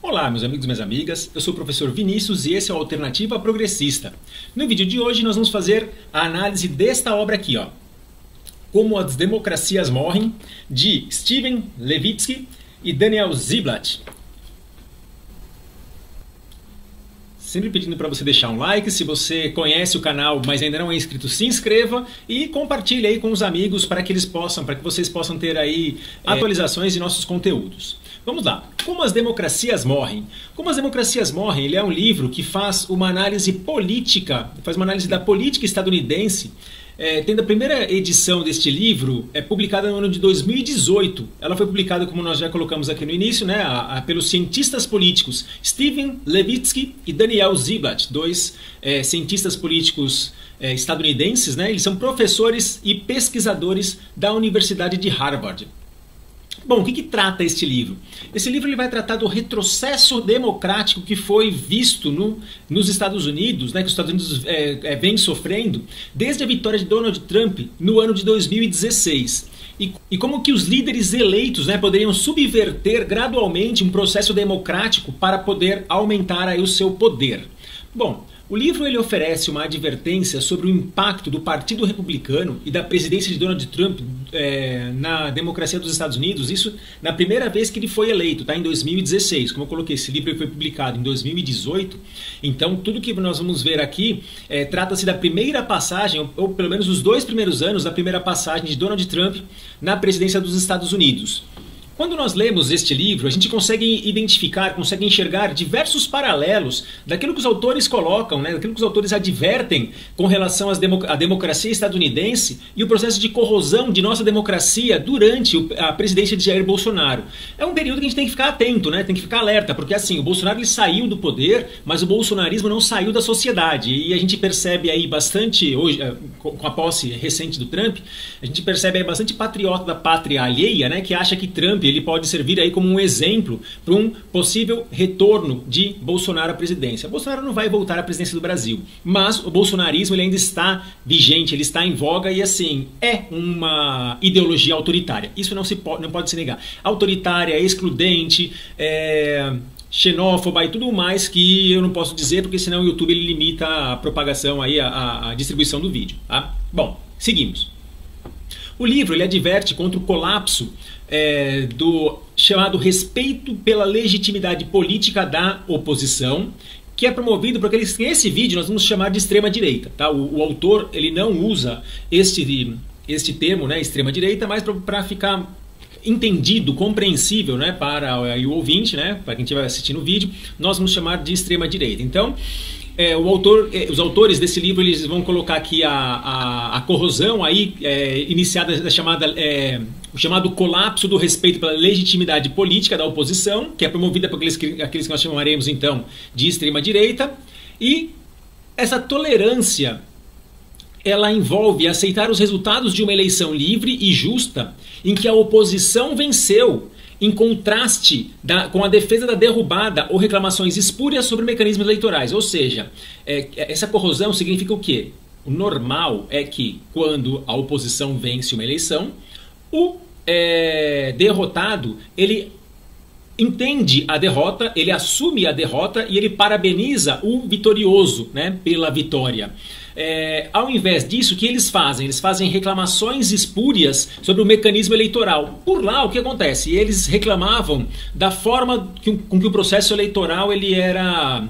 Olá, meus amigos e minhas amigas, eu sou o professor Vinícius e esse é o Alternativa Progressista. No vídeo de hoje nós vamos fazer a análise desta obra aqui, ó, Como as Democracias Morrem, de Steven Levitsky e Daniel Ziblatt. Sempre pedindo para você deixar um like, se você conhece o canal, mas ainda não é inscrito, se inscreva e compartilhe aí com os amigos para que vocês possam ter aí atualizações de nossos conteúdos. Vamos lá. Como as Democracias Morrem? Como as Democracias Morrem, ele é um livro que faz uma análise política, faz uma análise da política estadunidense. Tendo a primeira edição deste livro publicada no ano de 2018. Ela foi publicada, como nós já colocamos aqui no início, né, pelos cientistas políticos Steven Levitsky e Daniel Ziblatt, dois cientistas políticos estadunidenses, né? Eles são professores e pesquisadores da Universidade de Harvard. Bom, o que trata este livro? Esse livro ele vai tratar do retrocesso democrático que foi visto nos Estados Unidos, né, que os Estados Unidos vem sofrendo desde a vitória de Donald Trump no ano de 2016. E como que os líderes eleitos, né, poderiam subverter gradualmente um processo democrático para poder aumentar aí o seu poder. Bom, o livro ele oferece uma advertência sobre o impacto do Partido Republicano e da presidência de Donald Trump na democracia dos Estados Unidos, isso na primeira vez que ele foi eleito, tá? Em 2016. Como eu coloquei, esse livro foi publicado em 2018, então tudo que nós vamos ver aqui trata-se da primeira passagem, ou pelo menos os 2 primeiros anos da primeira passagem de Donald Trump na presidência dos Estados Unidos. Quando nós lemos este livro, a gente consegue identificar, consegue enxergar diversos paralelos daquilo que os autores colocam, né, daquilo que os autores advertem com relação à democracia estadunidense e o processo de corrosão de nossa democracia durante a presidência de Jair Bolsonaro. É um período que a gente tem que ficar atento, né, tem que ficar alerta, porque assim, o Bolsonaro ele saiu do poder, mas o bolsonarismo não saiu da sociedade. E a gente percebe aí bastante, hoje, com a posse recente do Trump, a gente percebe aí bastante patriota da pátria alheia, né, que acha que Trump ele pode servir aí como um exemplo para um possível retorno de Bolsonaro à presidência. Bolsonaro não vai voltar à presidência do Brasil, mas o bolsonarismo ele ainda está vigente, ele está em voga e assim, é uma ideologia autoritária. Isso não pode se negar. Autoritária, excludente, xenófoba e tudo mais que eu não posso dizer, porque senão o YouTube ele limita a propagação, aí, a distribuição do vídeo. Tá? Bom, seguimos. O livro ele adverte contra o colapso do chamado respeito pela legitimidade política da oposição, que é promovido por aqueles que nesse vídeo nós vamos chamar de extrema-direita. Tá? O autor ele não usa este termo, né, extrema-direita, mas para ficar entendido, compreensível, né, para o ouvinte, né, para quem estiver assistindo o vídeo, nós vamos chamar de extrema-direita. Então, os autores desse livro eles vão colocar aqui a corrosão aí, iniciada da o chamado colapso do respeito pela legitimidade política da oposição, que é promovida por aqueles que nós chamaremos então de extrema-direita, e essa tolerância ela envolve aceitar os resultados de uma eleição livre e justa em que a oposição venceu, em contraste com a defesa da derrubada ou reclamações espúrias sobre mecanismos eleitorais. Ou seja, essa corrosão significa o quê? O normal é que quando a oposição vence uma eleição, o derrotado ele entende a derrota, ele assume a derrota e ele parabeniza o vitorioso, né, pela vitória. Ao invés disso, o que eles fazem? Eles fazem reclamações espúrias sobre o mecanismo eleitoral. Por lá, o que acontece? Eles reclamavam da forma com que o processo eleitoral ele era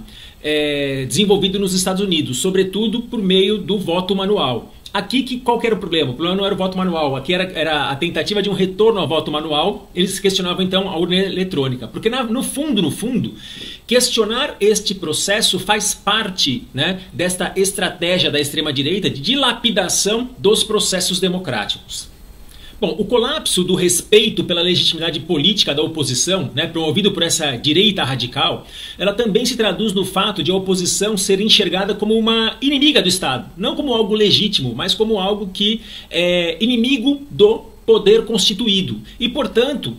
desenvolvido nos Estados Unidos, sobretudo por meio do voto manual. Aqui, qual que era o problema? O problema não era o voto manual, aqui era a tentativa de um retorno ao voto manual. Eles questionavam então a urna eletrônica, porque no fundo, questionar este processo faz parte, né, desta estratégia da extrema-direita de dilapidação dos processos democráticos. Bom, o colapso do respeito pela legitimidade política da oposição, né, promovido por essa direita radical, ela também se traduz no fato de a oposição ser enxergada como uma inimiga do Estado. Não como algo legítimo, mas como algo que é inimigo do poder constituído. E, portanto,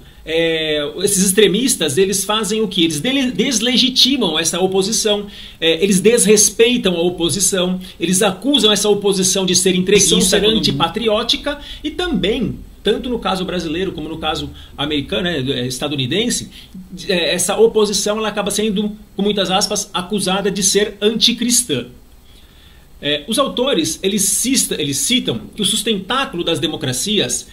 esses extremistas, eles fazem o que? Eles deslegitimam essa oposição, eles desrespeitam a oposição, eles acusam essa oposição de ser entreguista, antipatriótica e também tanto no caso brasileiro como no caso americano, né, estadunidense, essa oposição ela acaba sendo, com muitas aspas, acusada de ser anticristã. Os autores eles citam que o sustentáculo das democracias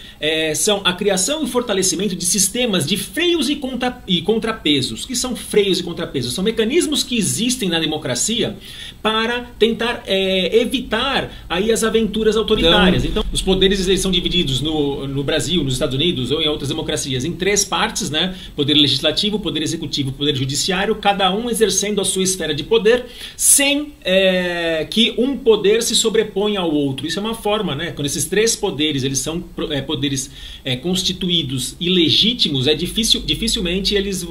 são a criação e fortalecimento de sistemas de freios e contrapesos. O que são freios e contrapesos? São mecanismos que existem na democracia para tentar evitar aí as aventuras autoritárias. Então, os poderes eles são divididos no Brasil, nos Estados Unidos ou em outras democracias em 3 partes, né? Poder legislativo, poder executivo, poder judiciário, cada um exercendo a sua esfera de poder sem que um poder se sobrepõe ao outro. Isso é uma forma, né? Quando esses 3 poderes eles são poderes constituídos e legítimos, dificilmente eles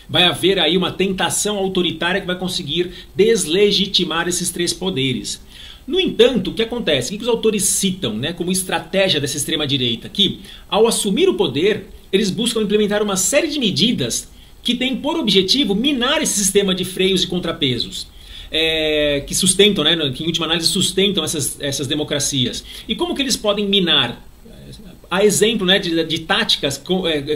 vai haver aí uma tentação autoritária que vai conseguir deslegitimar esses 3 poderes. No entanto, o que acontece? O que os autores citam, né, como estratégia dessa extrema-direita? Que, ao assumir o poder, eles buscam implementar uma série de medidas que têm por objetivo minar esse sistema de freios e contrapesos. Que sustentam, né, que em última análise sustentam essas democracias. E como que eles podem minar? Há exemplo, né, de táticas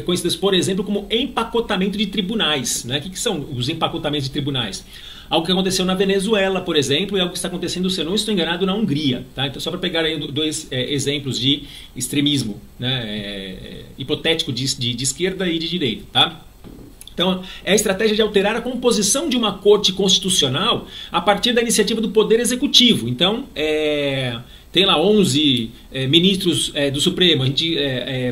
conhecidas, por exemplo, como empacotamento de tribunais. Né? O que são os empacotamentos de tribunais? Algo que aconteceu na Venezuela, por exemplo, e algo que está acontecendo, se eu não estou enganado, na Hungria. Tá? Então, só para pegar aí 2 exemplos de extremismo, né, hipotético de esquerda e de direita. Tá? Então, é a estratégia de alterar a composição de uma corte constitucional a partir da iniciativa do Poder Executivo. Então, tem lá 11 ministros do Supremo, a gente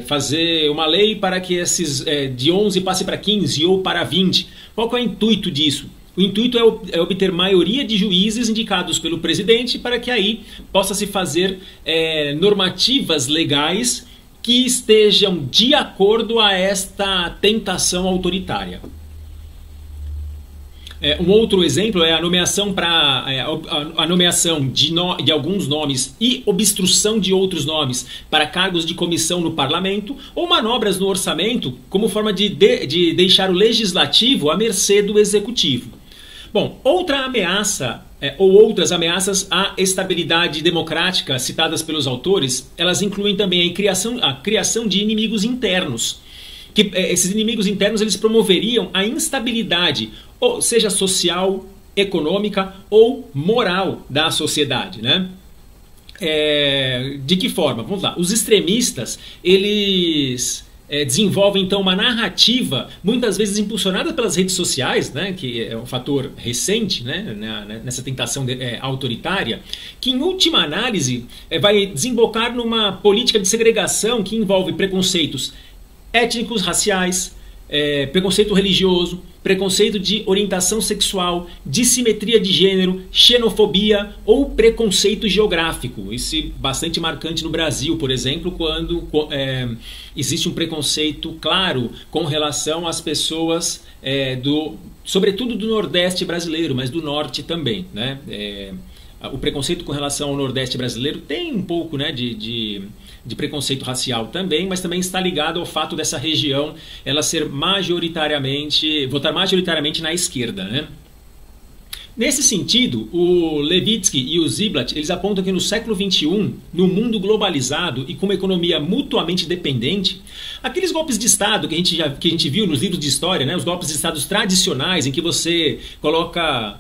fazer uma lei para que esses de 11 passe para 15 ou para 20. Qual que é o intuito disso? O intuito é obter maioria de juízes indicados pelo presidente para que aí possa se fazer normativas legais que estejam de acordo a esta tentação autoritária. Um outro exemplo é a nomeação de alguns nomes e obstrução de outros nomes para cargos de comissão no parlamento ou manobras no orçamento como forma de deixar o legislativo à mercê do executivo. Bom, outra ameaça ou outras ameaças à estabilidade democrática citadas pelos autores, elas incluem também a criação de inimigos internos. Que esses inimigos internos eles promoveriam a instabilidade, ou seja social, econômica ou moral da sociedade, né? De que forma? Vamos lá. Os extremistas eles desenvolvem então uma narrativa muitas vezes impulsionada pelas redes sociais, né, que é um fator recente, né, nessa tentação autoritária, que em última análise vai desembocar numa política de segregação que envolve preconceitos étnicos, raciais, preconceito religioso, preconceito de orientação sexual, dissimetria de gênero, xenofobia ou preconceito geográfico. Isso é bastante marcante no Brasil, por exemplo, quando existe um preconceito claro com relação às pessoas sobretudo do Nordeste brasileiro, mas do Norte também, né? O preconceito com relação ao Nordeste brasileiro tem um pouco, né, de preconceito racial também, mas também está ligado ao fato dessa região ela ser votar majoritariamente na esquerda, né? Nesse sentido, o Levitsky e o Ziblatt, eles apontam que no século XXI, no mundo globalizado e com uma economia mutuamente dependente, aqueles golpes de Estado que a gente viu nos livros de história, né, os golpes de Estados tradicionais em que você coloca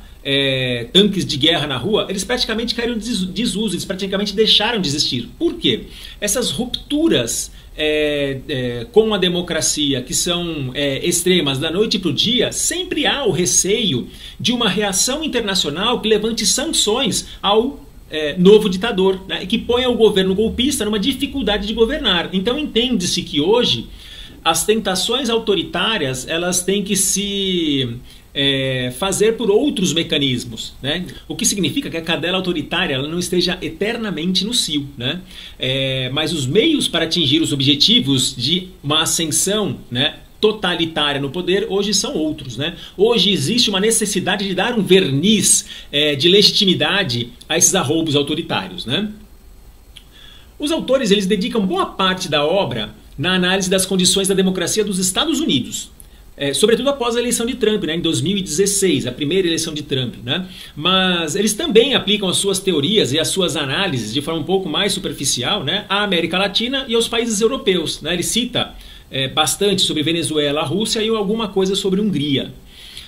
tanques de guerra na rua, eles praticamente caíram em desuso, eles praticamente deixaram de existir. Por quê? Essas rupturas com a democracia que são extremas da noite para o dia, sempre há o receio de uma reação internacional que levante sanções ao novo ditador, né, e que ponha o governo golpista numa dificuldade de governar. Então entende-se que hoje as tentações autoritárias elas têm que se fazer por outros mecanismos, né? O que significa que a cadela autoritária ela não esteja eternamente no cio, né? Mas os meios para atingir os objetivos de uma ascensão, né, totalitária no poder hoje são outros, né? Hoje existe uma necessidade de dar um verniz de legitimidade a esses arroubos autoritários, né? Os autores eles dedicam boa parte da obra na análise das condições da democracia dos Estados Unidos. sobretudo após a eleição de Trump, né, em 2016, a primeira eleição de Trump, né? Mas eles também aplicam as suas teorias e as suas análises de forma um pouco mais superficial, né, à América Latina e aos países europeus, né? Ele cita bastante sobre Venezuela, a Rússia e alguma coisa sobre Hungria.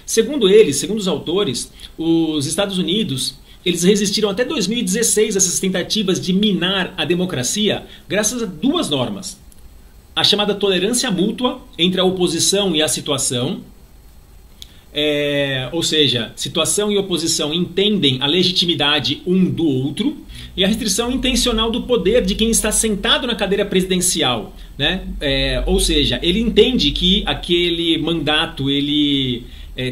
Segundo eles, segundo os autores, os Estados Unidos eles resistiram até 2016 a essas tentativas de minar a democracia graças a duas normas. A chamada tolerância mútua entre a oposição e a situação, ou seja, situação e oposição entendem a legitimidade um do outro, e a restrição intencional do poder de quem está sentado na cadeira presidencial, né? Ou seja, ele entende que aquele mandato ele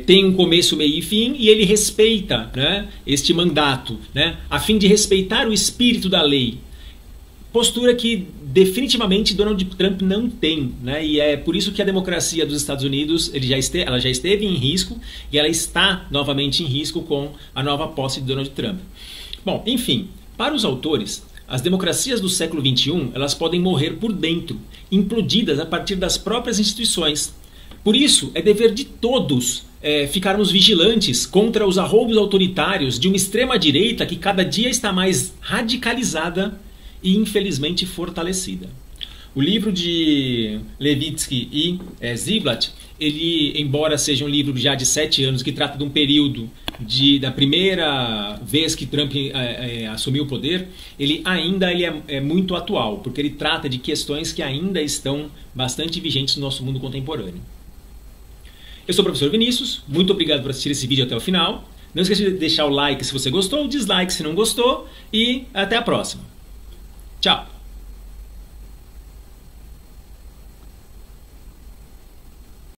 tem um começo, meio e fim, e ele respeita, né, este mandato, né, a fim de respeitar o espírito da lei. Postura que definitivamente Donald Trump não tem, né, e é por isso que a democracia dos Estados Unidos ela já esteve em risco e ela está novamente em risco com a nova posse de Donald Trump. Bom, enfim, para os autores, as democracias do século XXI elas podem morrer por dentro, implodidas a partir das próprias instituições. Por isso, é dever de todos ficarmos vigilantes contra os arroubos autoritários de uma extrema-direita que cada dia está mais radicalizada e, infelizmente, fortalecida. O livro de Levitsky e Ziblatt, ele, embora seja um livro já de 7 anos, que trata de um período da primeira vez que Trump assumiu o poder, ele é muito atual, porque ele trata de questões que ainda estão bastante vigentes no nosso mundo contemporâneo. Eu sou o professor Vinícius, muito obrigado por assistir esse vídeo até o final. Não esqueça de deixar o like se você gostou, o dislike se não gostou e até a próxima. Tchau!